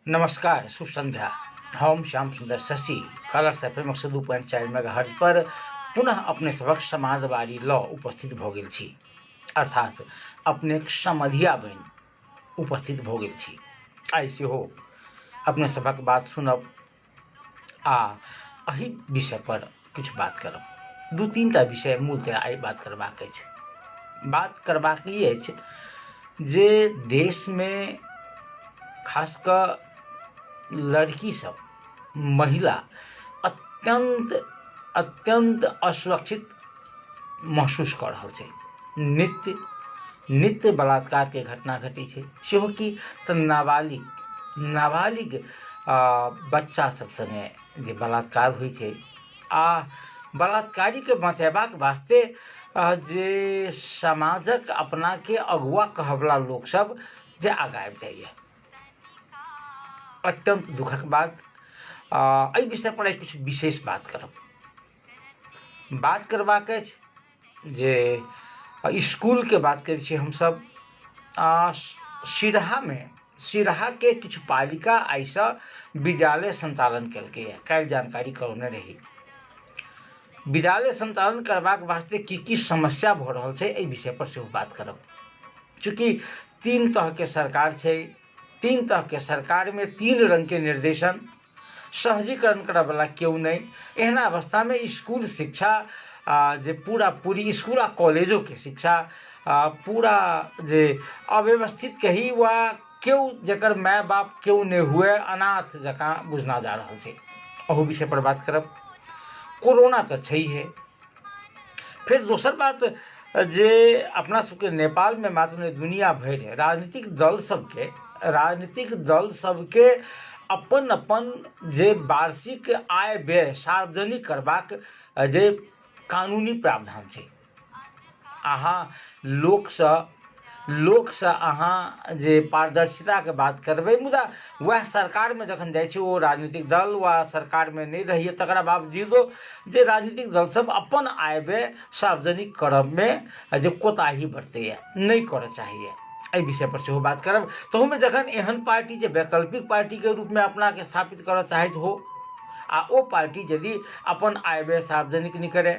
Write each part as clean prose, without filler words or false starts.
नमस्कार, शुभ संध्या। हम Shyam Sundar Shashi Colors FM एम 102.4 मेगाहर्ट्ज पर पुनः अपने सबक समाजवादी लऽ उपस्थित भऽ गेल छी, अर्थात अपने समधिया बनि उपस्थित भऽ गेल छी। आइ सेहो अपने सबक बात सुनब आ एहि विषय पर किछु बात करब। दू तीनटा विषय मूलतः आइ बात करबाक अछि। बात करबाक ई अछि जे देश में खास कऽ लड़की सब, महिला अत्यंत असुरक्षित महसूस कऽ रहल छै। नित्य बलात्कार के घटना घटी छै, सेहो कि तऽ नाबालिग बच्चा सब संगे जे बलात्कार होइ छै आ बलात्कारी के बचेबाक वास्ते जे समाजक अपना के अगुआ कहवला लोक सब जे आगाँ आबि जाइए, अत्यंत दुखक बात। एहि विषय पर एक किछु विशेष बात करब। बात करबाक अछि जे स्कूल के बात करै छी हमसब। सिरहा के किछु पालिका आइसँ विद्यालय संचालन केलकैए। काल्हि जानकारी करौने रही। विद्यालय संचालन करबाक वास्ते की समस्या भऽ रहल छै, एहि विषय पर सेहो बात करब। चूँकि 3 तरह के सरकार छै, 3 तरह के सरकार में 3 रंग के निर्देशन, सहजीकरण करय वाला केओ नहीं। एहन अवस्था में स्कूल शिक्षा जे पूरी स्कूल आ कॉलेजों के शिक्षा पूरा जे अव्यवस्थित कही वा केओ जकर माय बाप केओ नहीं हुए, अनाथ जकाँ बुझना जा रहल छै। अहू विषय पर बात करब। कोरोना तो छैहे। फिर दोसर बात जे अपना सबके नेपाल में मात्र नहीं, दुनिया भरि राजनीतिक दल सबके अपन अपन जे वार्षिक आय व्यय सार्वजनिक करबाक जे कानूनी प्रावधान छै। अहाँ लोकसँ अहाँ जे पारदर्शिता के बात करबै, मुदा वह सरकार में जखन जाइ छै ओ राजनीतिक दल वा सरकार में नहीं रहैए, तकरा बावजूदो जे राजनीतिक दल सब अपन आय व्यय सार्वजनिक करब में जे कोताही बरतैए, नहीं करय चाहिए। एहि विषय पर सेहो बात करब। तहूमे जखन एहन पार्टी जे वैकल्पिक पार्टी के रूप में अपना के स्थापित करय चाहैत हो आ ओ पार्टी यदि अपन आय व्यय सार्वजनिक नहीं करे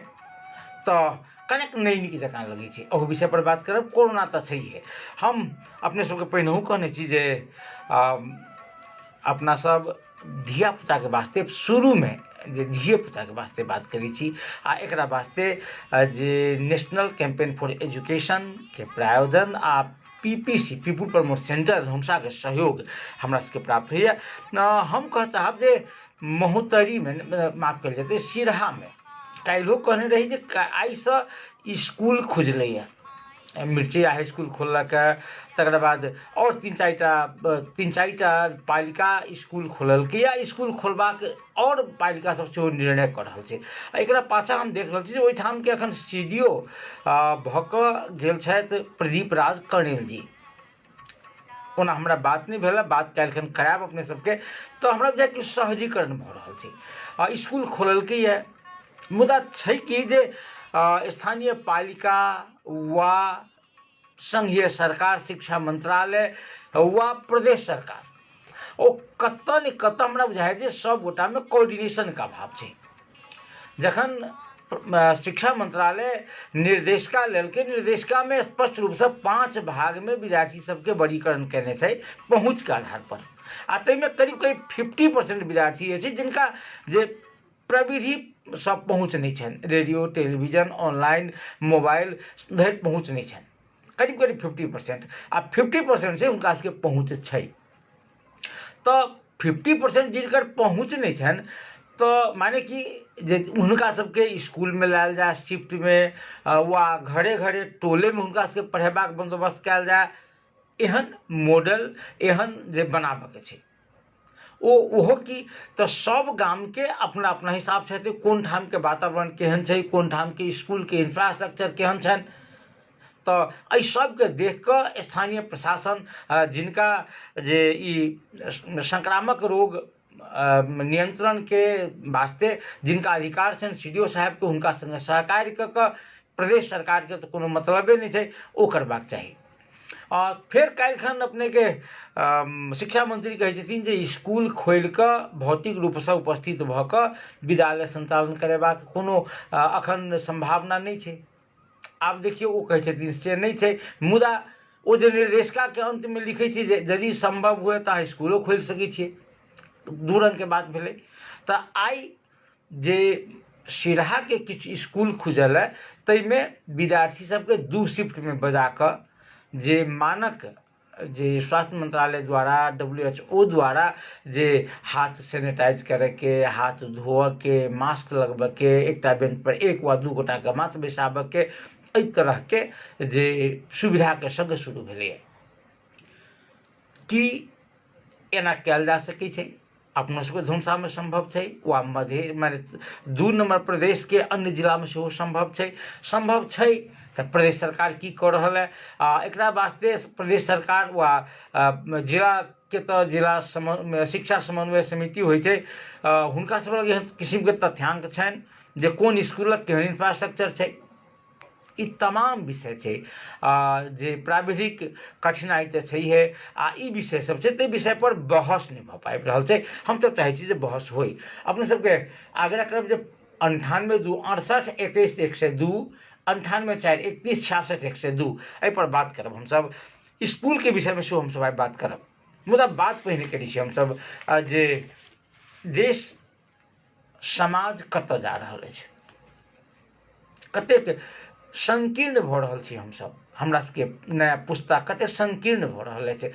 तऽ कनेक नहीं नीक जकाँ लगै छै। ओहू विषय पर बात करब। कोरोना तऽ छैहे। हम अपने सबके पहिनहु कहने छी जे अपना सब धियापुता के वास्ते शुरू में जे धियापुता के वास्ते बात करै छी आ एकरा वास्ते जे नेशनल कैंपेन फॉर एजुकेशन के प्रायोजन आ पीपीसी पीपुल प्रमोट सेंटर हमसा के सहयोग हमरा सबके प्राप्त होइए। हम कह चाहब जे महोत्तरी में, माफ कल जेतै, सिरहा में काल्हिओ कहने रही जे आइसँ स्कूल खुजलैए। मिर्ची हाई स्कूल खोललक, तकर बाद और 3-4टा पालिका स्कूल खोललकै या स्कूल खोलबाक और पालिका सब सेहो निर्णय कऽ रहल छै। एकरा पाछा हम देख रहल छी जे ओहिठाम के एखन CDO भऽ कऽ गेल छथि प्रदीप राज कर्णेल जी। ओना हमरा बात नहीं भेल, बात काल्हिखन करायब अपने सबके। तऽ हमरा बुझाय कि सहजीकरण भऽ रहल छै। स्कूल खोललकैए, मुदा छै कि जे स्थानीय पालिका वा संघीय सरकार, शिक्षा मंत्रालय वा प्रदेश सरकार, ओ कतऽ ने कतऽ हमरा बुझाय जे सब गोटा में कोऑर्डिनेशन का अभाव छै। जखन शिक्षा मंत्रालय निर्देशिका लेलकै, निर्देशिका में स्पष्ट रूप से 5 भाग में विद्यार्थी सबके वर्गीकरण केने छै पहुँच के आधार पर। आ ताहिमे करीब 50% विद्यार्थी छै जिनका जे प्रविधि सब पहुँच नहीं छनि, रेडियो टेलीविजन ऑनलाइन मोबाइल धरि पहुँच नहीं छनि। करीब 50%। आ 50% से हुनका सबके पहुँच छै। तऽ 50% जिनकर पहुँच नहीं छनि तऽ माने कि जे हुनका सबके स्कूल में लायल जाए, शिफ्ट में वा घरे घरे टोले में हुनका सबके पढ़ेबाक बंदोबस्त कयल जाए, एहन मॉडल एहन जे बनाबऽ के छै। ओहो कि तऽ सब गाम के अपना अपना हिसाब से कोन ठाम के वातावरण केहन छै, कोन ठाम के स्कूल के इंफ्रास्ट्रक्चर केहन छनि। तऽ एहि सबके देख कऽ स्थानीय प्रशासन जिनका जे ई संक्रामक रोग नियंत्रण के वास्ते जिनका अधिकार छनि, CDO साहब के, हुनका संगे सहकार्य कऽ कऽ प्रदेश सरकार के तऽ कोनो मतलबे नहीं छै, ओ करबाक चाही। फिर काल्हिखन अपने के शिक्षा मंत्री कहै छथिन जे स्कूल खोलि कऽ भौतिक रूपसँ उपस्थित भऽ कऽ विद्यालय संचालन करेबाक कोनो अखन संभावना नहीं छै। आब देखियौ ओ कहै छथिन से नहीं छै, मुदा ओ जे निर्देशिका के अंत में लिखै छै जे यदि संभव हुए तऽ अहाँ स्कूलो खोलि सकै छियै, दू रंग के बात भेलै। तऽ आइ जे सिरहा के किछु स्कूल खुजल है ताहिमे विद्यार्थी सबके 2 शिफ्ट में बजा कऽ जे मानक जे स्वास्थ्य मंत्रालय द्वारा WHO द्वारा जे हाथ सैनिटाइज करे के, हाथ धोअ के, मास्क लगबऽ के, एकटा बेंच पर 1 वा 2 गोटा के मात्र बैसाबऽ के, एहि तरह के जे सुविधा के संग शुरू भेलैए। की एना कयल जा सकै छै? अपना सबके धनुषा में संभव छै, वा मध्य माने 2 नंबर प्रदेश के अन्य जिला में सेहो संभव छै। संभव छै तऽ प्रदेश सरकार की कऽ रहल है? एकरा वास्ते प्रदेश सरकार वा जिला के तऽ जिला शिक्षा समन्वय समिति होइ छै, हुनका सब लग एहन किस्म के तथ्यांक छनि जे कोन स्कूलक केहन इंफ्रास्ट्रक्चर छै। ई तमाम विषय छै जे प्राविधिक कठिनाई तऽ छैहे, ई विषय सब छै, ताहि विषय पर बहस नहीं भऽ पाबि रहल छै। हम तो चाहै छी जे बहस होई। अपने सबके आग्रह करब जे 98 2 68 21 102, 98 4 31 66 102 एहि पर बात करब। हमसब स्कूल के विषय में सेहो हमसब आइ बात करब, मुदा बात पहिने करै छी हमसब जे देश समाज कतऽ जा रहल अछि, कतेक संकीर्ण भऽ रहल छी हमसब, हमरा सबके नया पुस्ता कतेक संकीर्ण भऽ रहल अछि।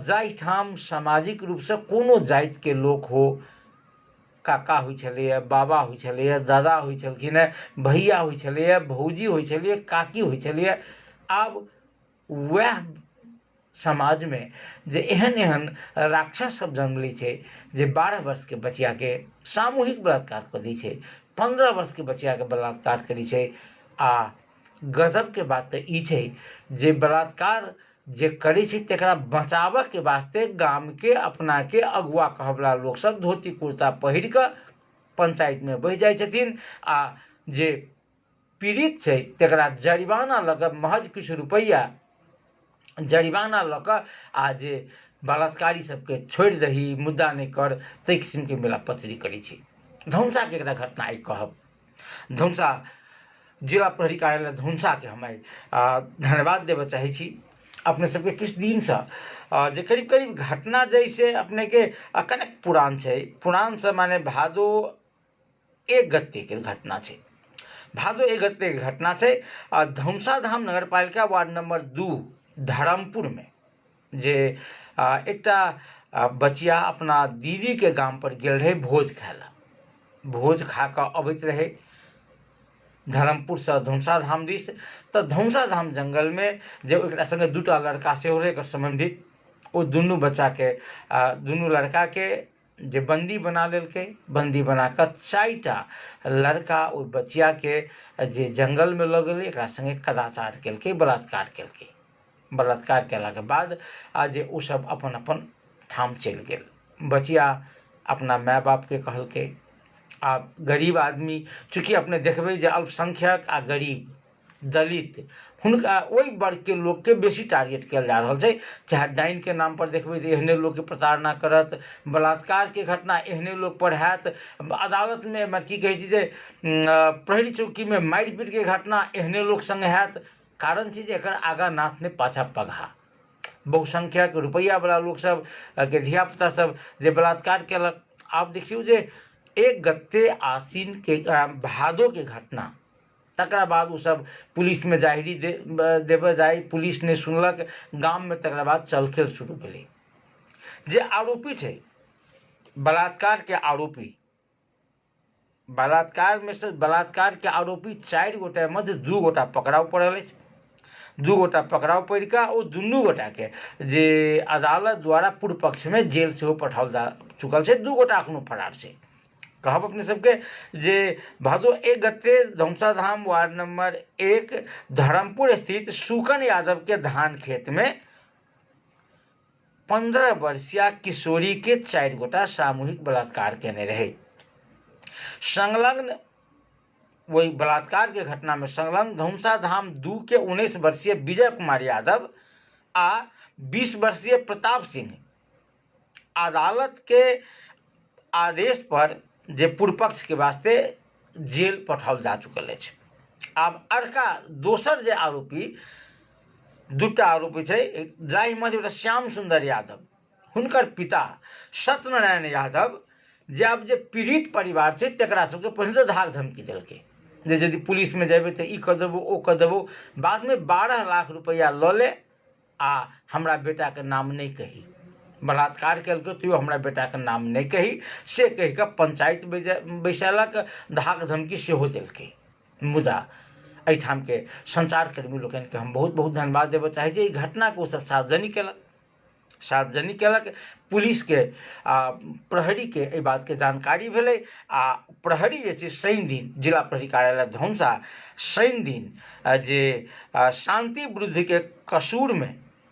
जाहिठाम सामाजिक रूप से कोनो जाति के लोक हो, काका होइ छलैए, बाबा होइ छलैए, दादा होइ छलखिन है, भैया होइ छलैए, भौजी होइ छलैए, काकी होइ छलैए, आब वएह समाज में जे एहन एहन राक्षस सब जन्म लै छै जे 12 वर्ष के बचिया के सामूहिक बलात्कार कऽ दै छै, 15 वर्ष के बचिया के बलात्कार करै छै। गजब के बात तऽ ई छै जे बलात्कार जे करै छै तकरा बचाबऽ के वास्ते गाम के अपना के अगुआ कहबला लोक सब धोती कुर्ता पहिर कऽ पंचायत में बहि जाइ छथिन, आ जे पीड़ित छै तकरा जरिमाना लऽ कऽ, महज किछु रुपैया जरिमाना लऽ कऽ, आ जे बलात्कारी सबके छोड़ि दही, मुद्दा नहीं कर, ताहि किस्म के मिला पचरी करै छै। धनुषा के एकटा घटना आई कहब। धनुषा जिला प्रहरी कार्यालय धनुषा के हम धन्यवाद देबऽ चाहै छी अपने सबके। किछु दिन से जे करीब करीब घटना जैसे अपने के कनेक पुरान छै, पुरान से माने भादो 1 गते के घटना छै। भादो 1 गते के घटना छै। धनुषा धाम नगर पालिका वार्ड नंबर 2 धर्मपुर में जे एकटा बचिया अपना दीदी के गाम पर गेल रहे भोज खाय ला। भोज खा कऽ अबैत रहे धर्मपुर से धनुषा धाम दिस, तऽ धनुषा धाम जंगल में जे एकरा संगे 2टा लड़का सेहो रहै एकर सम्बंधित, ओ दुनू बच्चा के दुनू लड़का के जे बंदी बना लेलकै, बंदी बना कऽ 4टा लड़का ओ बचिया के जे जंगल में लऽ गेलै, एकरा संगे कदाचार केलकै, बलात्कार केलकै। बलात्कार केला के बाद जे ओ सब अपन अपन ठाम चलि गेल। बचिया अपना माय बाप के कहलकै, आ गरीब आदमी, चूँकि अपने देखबै जे अल्पसंख्यक आ गरीब दलित हुनका ओहि वर्ग के लोग के बेसी टारगेट कयल जा रहल छै। चाहे डाइन के नाम पर देखबै जे एहने लोग के प्रताड़ना करत, बलात्कार के घटना एहने लोग पर हैत, अदालत में की कहै छै जे प्रहरी चौकी में मारि पीट के घटना एहने लोग संग हैत। कारण छै जे एकर आगा नाथ ने पाछा पगहा। बहुसंख्यक रुपैया वाला लोग सब के धिया पुता सब जे बलात्कार केलक। आब देखियौ जे 1 गते आसीन के भादो के घटना, तकरा बाद ओ सब पुलिस में जाहिरी देबऽ जाय, पुलिस ने सुनलक, गाम में तकरा बाद चलखेल शुरू भेलै। जे आरोपी छै बलात्कार के आरोपी, बलात्कार में से बलात्कार के आरोपी 4 गोटे मध्य 2 गोटा पकड़ाव पड़ल अछि। 2 गोटा पकड़ाव पड़ि कऽ ओ दुनू गोटा के जे अदालत द्वारा पूर्व पक्ष में जेल सेहो पठाओल जा चुकल छै। 2 गोटा एखनो फरार छै। कहब अपने सबके जे भादो 1 गते धनुषा धाम वार्ड नंबर 1 धर्मपुर स्थित सुकन यादव के धान खेत में 15 वर्षीय किशोरी के 4 गोटा सामूहिक बलात्कार केने रहे। संलग्न वही बलात्कार के घटना में संलग्न धनुषा धाम 2 के 19 वर्षीय विजय कुमार यादव आ 20 वर्षीय प्रताप सिंह अदालत के आदेश पर जे पूर्व पक्ष के वास्ते जेल पठाओल जा चुकल अछि। आब अरका दोसर जे आरोपी दूटा आरोपी छै, जाहिमे एकटा श्याम सुंदर यादव, हुनकर पिता सत्यनारायण यादव, जे आब जे पीड़ित परिवार छै तकरा सबके पहिले तऽ धाक धमकी देलकै जे यदि पुलिसमे जेबै तऽ ई कऽ देबौ ओ कऽ देबौ, बादमे 12 लाख रुपैआ लऽ ले आ हमरा बेटाके नाम नहि कही, बलात्कार केलकै तैयो हमरा बेटाके नाम नहि कही, से कहि कऽ पंचायत बैसेलक, धाक धमकी सेहो देलकै। मुदा एहिठामके संचारकर्मी लोकनिके हम बहुत बहुत धन्यवाद देबऽ चाहै छी। ई घटनाके ओसभ सार्वजनिक केलक, पुलिसके प्रहरीके एहि बातके जानकारी भेलै आ प्रहरी जे छै शनि दिन जिला प्रहरी कार्यालय धौंसा शनि दिन जे शांति वृद्धिके कसूरमे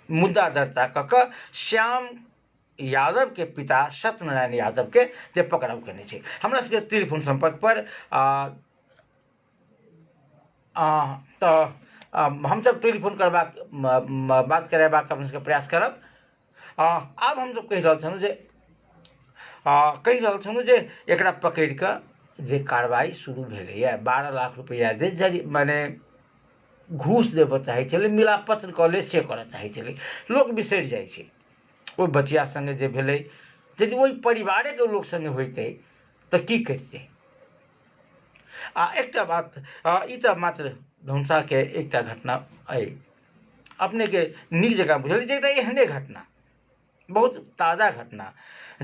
मुद्दा दर्ता कऽ कऽ श्याम यादव के पिता सत्यनारायण यादव के जे पकड़ाव केने छै। हमरा सबके टेलीफोन संपर्क पर तऽ हमसब टेलीफोन करबाक बात करेबाक अपन सबके प्रयास करब। आब हमसब कहि रहल छलहुँ जे एकरा पकड़ि कऽ जे कार्रवाई शुरू भेलैए, 12 लाख रुपैआ जे माने घूस देबऽ चाहै छलै, मिलापत्र कऽ ले से करऽ चाहै छलै, लोक बिसरि जाइ छै ओहि बचिया संगे जे भेलै। यदि ओहि परिवारेके लोक संगे होइतै तऽ की करितै। आ एकटा बात, ई तऽ मात्र धौंसाके एकटा घटना अइ, अपनेके नीक जकाँ बुझल जे एकटा एहने घटना, बहुत ताजा घटना,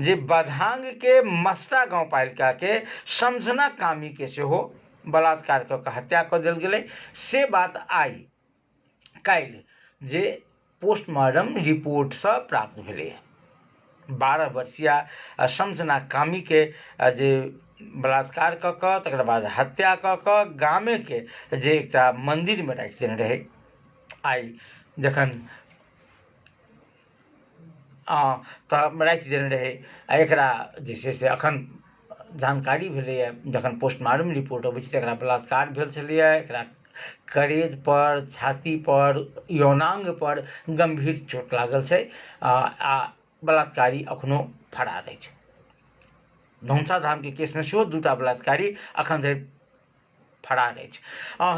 जे बधांग के मस्ता गांव पालिका के समझना कामी के सेहो बलात्कार कऽ कऽ हत्या कऽ देल गेलै। से बात आइ काल्हि जे पोस्टमार्टम रिपोर्टसँ प्राप्त भेलैए। 12 वर्षीय समझना कामी के जे बलात्कार कऽ कऽ तकर बाद हत्या कऽ कऽ गामेके जे एकटा मन्दिरमे राखि देने रहै, आइ जखन तऽ राखि देने रहै आ एकरा जे छै से एखन जानकारी भेलैए, जखन पोस्टमार्टम रिपोर्ट अबै छै तऽ एकरा बलात्कार भेल छलैए, एकरा करेज पर, छाती पर, यौनांग पर गंभीर चोट लागल छै आ बलात्कारी अखनो फरार अछि। धौंसा धामके केसमे सेहो 2टा बलात्कारी अखन धरि फरार अछि।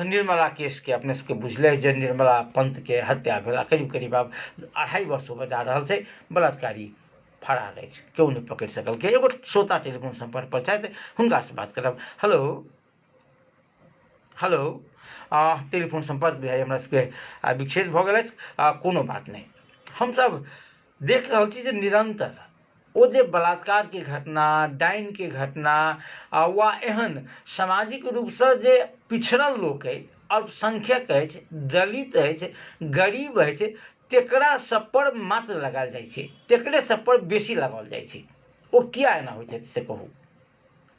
निर्मला केसके अपने सबके बुझले अछि जे निर्मला पंतके हत्या भेल, करीब करीब आब 2.5 वर्ष होबऽ जा रहल छै, बलात्कारी फरार अछि, केओ नहि पकड़ि सकलकै। एगो श्रोता टेलीफोन संपर्क पर छथि, हुनकासँ बात करब। हेलो हेलो, टेलीफोन संपर्क भी हमरा सबके विच्छेद भऽ गेल अछि, कोनो बात नहि। हमसब देख रहल छी जे निरंतर ओ जे बलात्कार के घटना, डाइन के घटना वा एहन सामाजिक रूपसँ जे पिछड़ल लोक अछि, अल्पसंख्यक अछि, दलित अछि, गरीब अछि, तेकरा सब पर मात्र लगायल जाइ छै, तेकरे सब पर बेसी लगाओल जाइ छै। ओ किया एना होइत छै से कहू।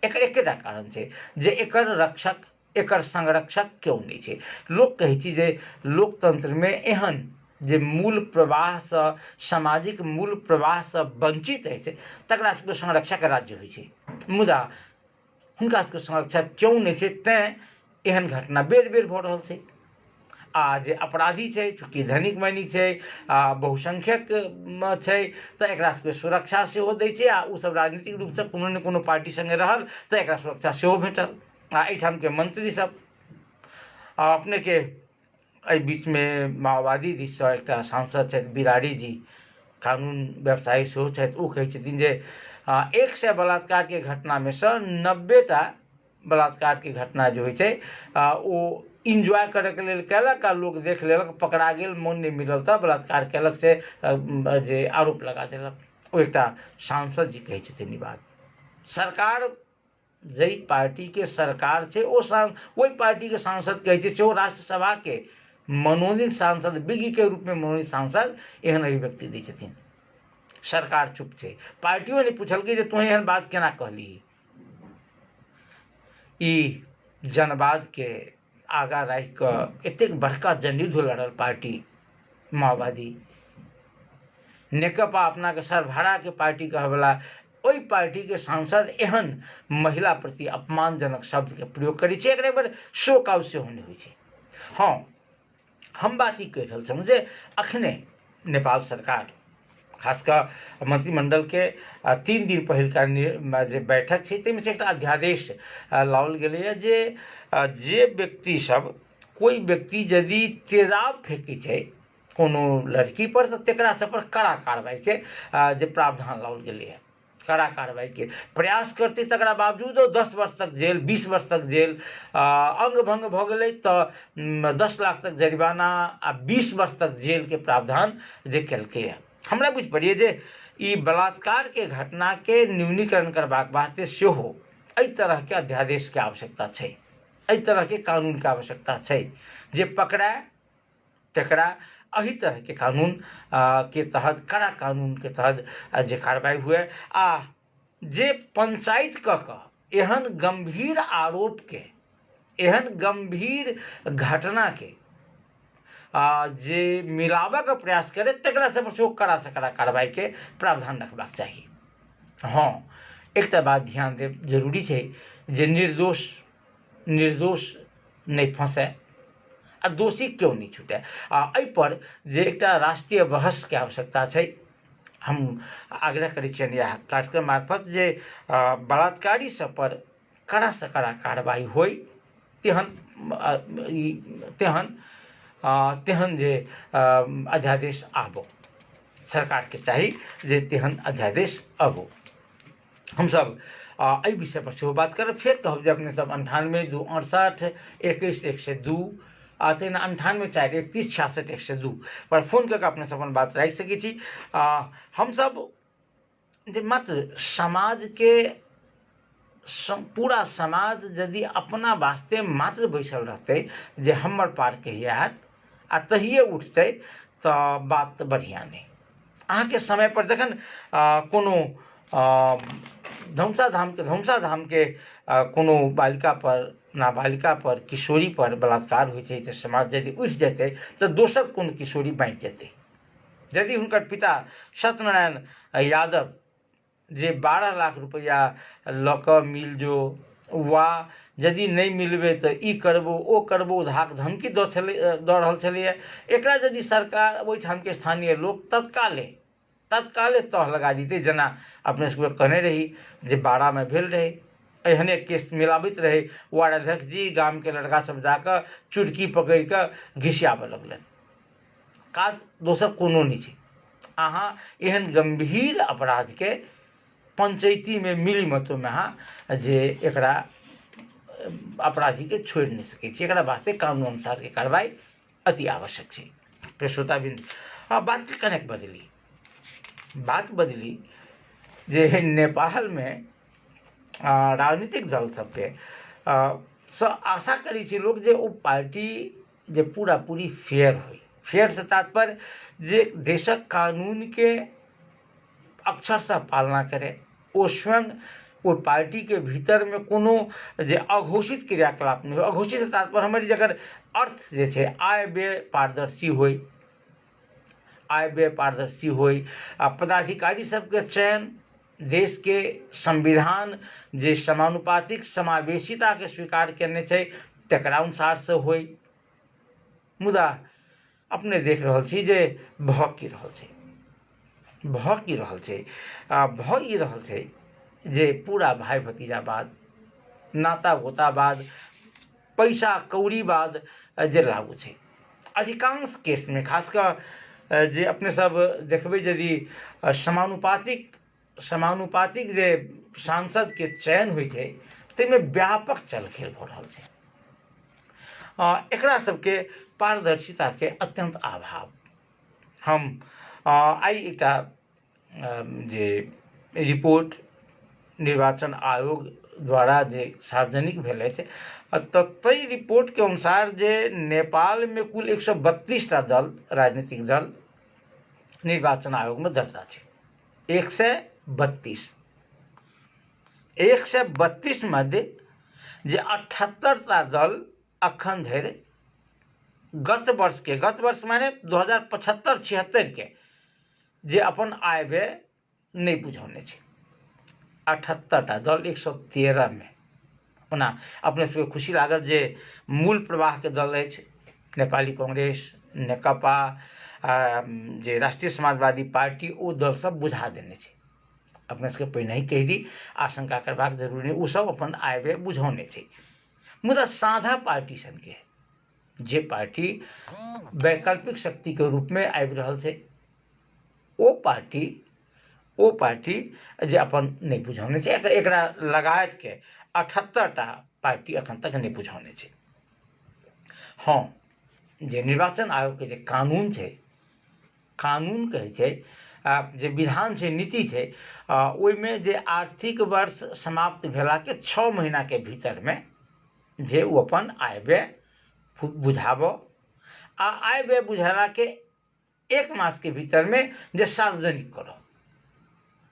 एकर एकेटा कारण छै जे एकर रक्षक, एकर संरक्षक केओ नहि छै। लोक कहै छै जे लोकतंत्रमे एहन जे मूल प्रवाहसँ, सामाजिक मूल प्रवाहसँ वंचित अछि तकरा सबके संरक्षक राज्य होइ छै, मुदा हुनका सबके संरक्षक क्यों नहि छै, तेँ एहन घटना बेर बेर भऽ रहल छै। आ जे अपराधी छै, चूँकि धनिक मनिक छै, बहुसंख्यक छै, तऽ एकरा सबके सुरक्षा सेहो दै छै आ ओ सब राजनीतिक रूपसँ कोनो ने कोनो पार्टी संगे रहल तऽ एकरा सुरक्षा सेहो भेटल। आ एहिठामके मंत्री सब अपनेके एहि बीचमे माओवादी दिससँ एकटा सांसद छथि बिरारी जी, कानून व्यवसायी सेहो छथि, ओ कहै छथिन जे 100 बलात्कारके घटनामे सँ 90टा बलात्कारके घटना जे होइ छै ओ इंजॉय करैके लेल कयलक आ लोक देख लेलक, पकड़ा गेल, मोन नहि मिलल तऽ बलात्कार कयलक, से जे आरोप लगा देलक। ओ एकटा सांसद जी कहै छथिन ई बात। सरकार जाहि पार्टीके सरकार छै ओहि पार्टीके सांसद कहै छै, सेहो राष्ट्रसभाके मनोनीत सांसद, विज्ञके रूपमे मनोनीत सांसद एहन अभिव्यक्ति दै छथिन। सरकार चुप छै, पार्टियो नहि पूछलकै जे तोँ एहन बात केना कहली। ई जनवादके आगाँ राखि कऽ एतेक बड़का जनयुद्ध लड़ल पार्टी माओवादी, नेकपा अपनाके सरभराके पार्टी कहबला ओहि पार्टीके सांसद एहन महिला प्रति अपमानजनक शब्दके प्रयोग करै छै, एकरा एक बेर शोक आउट सेहो नहि होइ छै। हँ, हम बात ई कहि रहल छलहुँ जे अखने नेपाल सरकार खासकर मंत्रिमंडल के 3 दिन पहिलका जे बैठक छै ताहिमे से एकटा अध्यादेश लाओल गेलैए जे व्यक्ति सब कोई व्यक्ति यदि तेजाब फेंकै छै कोनो लड़की पर तऽ तेकरा सब पर कड़ा कार्रवाई के जे प्रावधान लाओल गेलैए। कड़ा कार्रवाई के प्रयास करते तकरा बावजूदो 10 वर्ष तक जेल, 20 वर्ष तक जेल, अंग भंग भऽ गेलै तऽ 10 लाख तक जरिमाना आ 20 वर्ष तक जेल के प्रावधान जे केलकैए। हमरा बुझि पड़िए जे ई बलात्कार के घटना के न्यूनीकरण करबाक वास्ते सेहो एहि तरह के अध्यादेश के आवश्यकता छै, एहि तरह के कानून के आवश्यकता छै जे पकड़ाय तकरा एही तरह के कानून के तहत, कड़ा कानून के तहत जे कार्रवाई हुए आ जे पंचायत कऽ एहन गंभीर आरोप के, एहन गंभीर घटना के जे मिलाबक प्रयास करे तकरा सब पर कड़ा से कड़ा कार्रवाई के प्रावधान रखबाक चाही। हाँ, एकटा बात ध्यान देब जरूरी छै जे निर्दोष नहीं फंसे आ दोषी क्यों नहीं छूटे। एहि पर जे एकटा राष्ट्रीय बहस के आवश्यकता छै। हम आग्रह करै छियनि इएह कार्यक्रम मार्फत जे बलात्कारी सब पर कड़ा से कड़ा कार्रवाई होय, तेहन जे अध्यादेश आबो, सरकार के चाही जे तेहन अध्यादेश आबो। हमसब एहि विषय पर सेहो बात करब। फेर कहब जे अपने सब 98 2 68 21 102 तेना 98 4 31 66 102 पर फोन करके अपने सब अपन बात राखि सकै छी। हमसब जे मात्र समाज के पूरा समाज यदि अपना वास्ते मात्र बैसल रहतै जे हमर पार कहियात आ तहिए उठतै तऽ बात बढ़िया नहीं। अहाँके समय पर जखन कोनो धौमसा धाम के कोनो बालिका पर, नाबालिका पर, किशोरी पर बलात्कार होइ छै तऽ समाज यदि उठि जेतै तऽ दोसर कोनो किशोरी बाँचि जेतै। यदि हुनकर पिता सत्यनारायण यादव जे 12 लाख रुपया लऽ कऽ मिल जो वा यदि नहीं मिलबे तऽ ई करबो ओ करबो धाक धमकी दऽ रहल छलैए, एकरा यदि सरकार ओहिठाम के स्थानीय लोक तत्काले तह लगा देते, जेना अपने सबके कहने रही जे 12 में भेल रहे, एहने केस मिलाबैत रहे, वार्ड अध्यक्ष जी गाम के लड़का सब जाकर चुटकी पकड़ कऽ घिसियाबऽ लगलनि। काज दोसर कोनो नहीं छै। अहाँ एहन गंभीर अपराध के पंचायती में मिली मतों में अहाँ जे एकरा अपराधी के छोड़ि नहीं सकै छी। एकरा वास्ते कानून अनुसार के कार्रवाई अति आवश्यक छै। प्रिय श्रोताबिंद, बात कनेक बदली जे नेपाल में राजनीतिक दल सबके आशा करै छै लोग जे ओ पार्टी जे पूरी फेयर होय। फेयर से तात्पर्य जे देशक कानून के अक्षरशः पालना करे, ओ स्वयं ओ पार्टी के भीतर में कोनो जे अघोषित क्रियाकलाप नहीं हो। अघोषित से तात्पर्य हमर जकर अर्थ जे छै आय व्यय पारदर्शी होय, आ पदाधिकारी सबके चयन देश के संविधान जे समानुपातिक समावेशिता के स्वीकार करने छै तकरा अनुसार से होय। मुदा अपने देख रहल छी जे भऽ की रहल छै जे पूरा भाई भतीजावाद, नाता गोतावाद, पैसा कौड़ीवाद जे लागू छै। अधिकांश केस में खासकर जे अपने सब देखबै यदि समानुपातिक जे सांसद के चयन होइ छै ताहिमे व्यापक चलखेल भऽ रहल छै। एकरा सबके पारदर्शिता के अत्यंत अभाव। हम आई एकटा जे रिपोर्ट निर्वाचन आयोग द्वारा जे सार्वजनिक भेल अछि ताहि रिपोर्ट के अनुसार जे नेपाल में कुल 132 टा दल, राजनीतिक दल निर्वाचन आयोग में दर्जा छै। 132 मध्य जे 78 टा दल अखन धरि गत वर्ष माने 2075-76 के जे अपन आय व्यय नहीं बुझौने छै। 78 टा दल 113 में। ओना अपने सबके खुशी लागत जे मूल प्रवाह के दल अछि नेपाली कांग्रेस, नेकपा जे राष्ट्रीय समाजवादी पार्टी ओ दल सब बुझा देने छै। अपने सबके पहिने ही कहि दी, आशंका करबाक जरूरी नहीं, ओ सब अपन आबे बुझौने छै। मुदा साझा पार्टी सन के जे पार्टी वैकल्पिक शक्ति के रूप में आबि रहल छै, ओ पार्टी जे अपन नहीं बुझौने छै, एकरा लगायत के 78टा पार्टी अखन तक नहीं बुझौने छै। हाँ, जे निर्वाचन आयोग के जे कानून छै, कानून कहै छै, जे विधान छै, नीति छै, ओहिमे जे आर्थिक वर्ष समाप्त भेला के 6 महीना के भीतर में जे ओ अपन आय व्यय बुझाबो, आ आय व्यय बुझेला के 1 मास के भीतर में जे सार्वजनिक करो।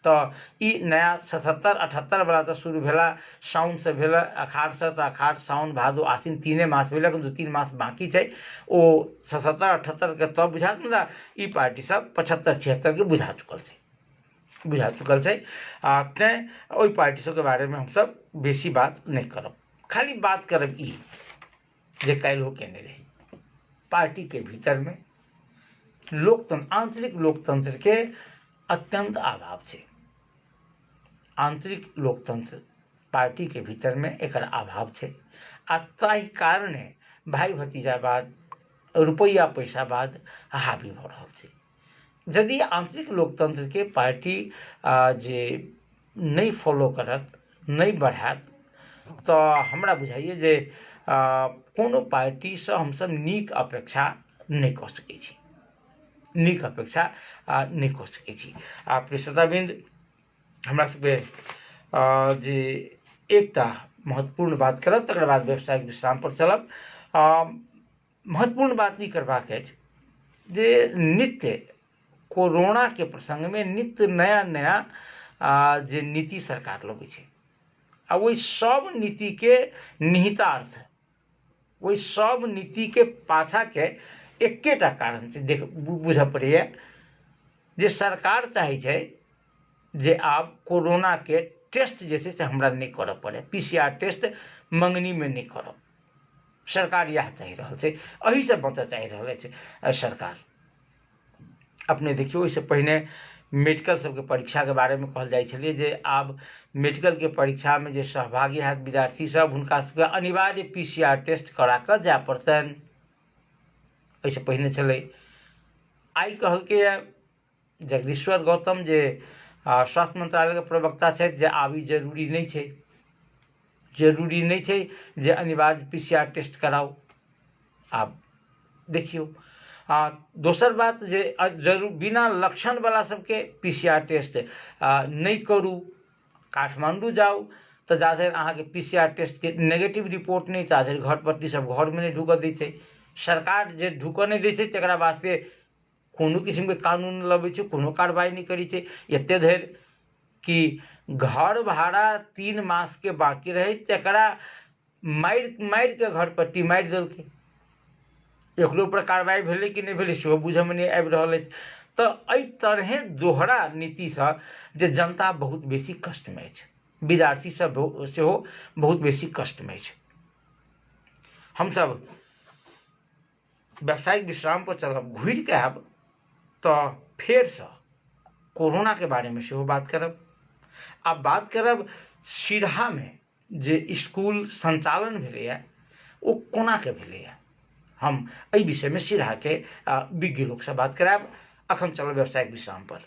तो ई नया 77-78 वाला तो शुरू भेला साउन से भेला, अखाड़ से, तो अखाड़ साउन भादो आसिन 3 मास भेला, 2-3 मास बाकी छै। ओ 77-78 के तब बुझात, मुदा ई पार्टी सब 75-76 के बुझा चुकल छै। तें ओई पार्टी सब के बारे में हम सब बेसी बात नहीं करब। खाली बात करब ई जे काल्हि केने रही, पार्टी के भीतर में लोकतंत्र, आंतरिक लोकतंत्र के अत्यंत अभाव छै। आंतरिक लोकतंत्र पार्टी के भीतर में एकर अभाव छै, आ ताहि कारणे भाई भतीजावाद, रुपया पैसावाद हावी भ रहल छै। यदि आंतरिक लोकतंत्र के पार्टी जे नहीं फॉलो करत, नहीं बढ़ात, तो हमरा बुझाइए जे कोनो पार्टी से हम सब नीक अपेक्षा नहीं कऽ सकै छी, नीक अपेक्षा नहीं कऽ सकै छी। प्रिय श्रोताबिंद, हमरा सबके जे एकटा महत्वपूर्ण बात करब, तकर बाद व्यवसायिक विश्राम पर चलब। महत्वपूर्ण बात ई करबाक अछि जे नित्य कोरोना के प्रसंग में नित्य नया नया जे नीति सरकार लबै छै, आ ओहि सब नीति के निहितार्थ, ओहि सब नीति के पाछा के एकेटा कारण छै, देख बुझ पड़ैया जे सरकार चाहै छै जे आब कोरोना के टेस्ट जे छै से हमरा नहीं करऽ पड़े, PCR टेस्ट मंगनी में नहीं करब। सरकार यह चाहि रहल छै, एही से बचऽ चाहि रहल छै सरकार। अपने देखियो, इससे पहले मेडिकल सबके परीक्षा के बारे में कहल जाइ छलै जे आब मेडिकल के परीक्षा में जे सहभागी हैत विद्यार्थी सब, हुनका सबके अनिवार्य PCR टेस्ट करा कऽ जाय पड़तनि। एहिसँ पहिने छलै, आइ कहलकै जगदीश्वर गौतम जे स्वास्थ्य मंत्रालय के प्रवक्ता छथि जे आब ई जरूरी नहीं छै, जरूरी नहीं छै जे अनिवार्य PCR टेस्ट कराओ। आब देखियो, दोसर बात जे जरूर बिना लक्षण वाला सबके PCR टेस्ट नहीं करू, काठमांडू जाऊ तो जाधरि अहाँके PCR टेस्ट के नेगेटिव रिपोर्ट नहीं, ताधरि घर पट्टी सब घर में नहीं ढुकऽ दै छै। सरकार जे ढुकऽ नहीं दै छै तकरा वास्ते कोनो किस्म के कानून लबै छै, कोनो कार्रवाई नहीं करै छै। एते धरि कि घर भाड़ा 3 मास के बाकी रहे, तकरा मारि के घर पट्टी मारि देलकै। एकरो पर कार्रवाई भेलै कि नहीं भेलै सेहो बुझऽ में नहीं आबि रहल अछि। तऽ एहि तरहे दोहरा नीति से जे जनता बहुत बेसी कष्ट में अछि, विद्यार्थी सब सेहो बहुत बेसी कष्ट में अछि। हम सब व्यावसायिक विश्राम पर चलब, घुरि के आब तऽ फेर से कोरोना के बारे में सेहो बात करब। आब बात करब सिरहा में जे स्कूल संचालन भेलैया ओ कोना के भेलैया। हम एहि विषय में सिरहा के विज्ञ लोक से बात करायब। अखन चलब व्यावसायिक विश्राम पर।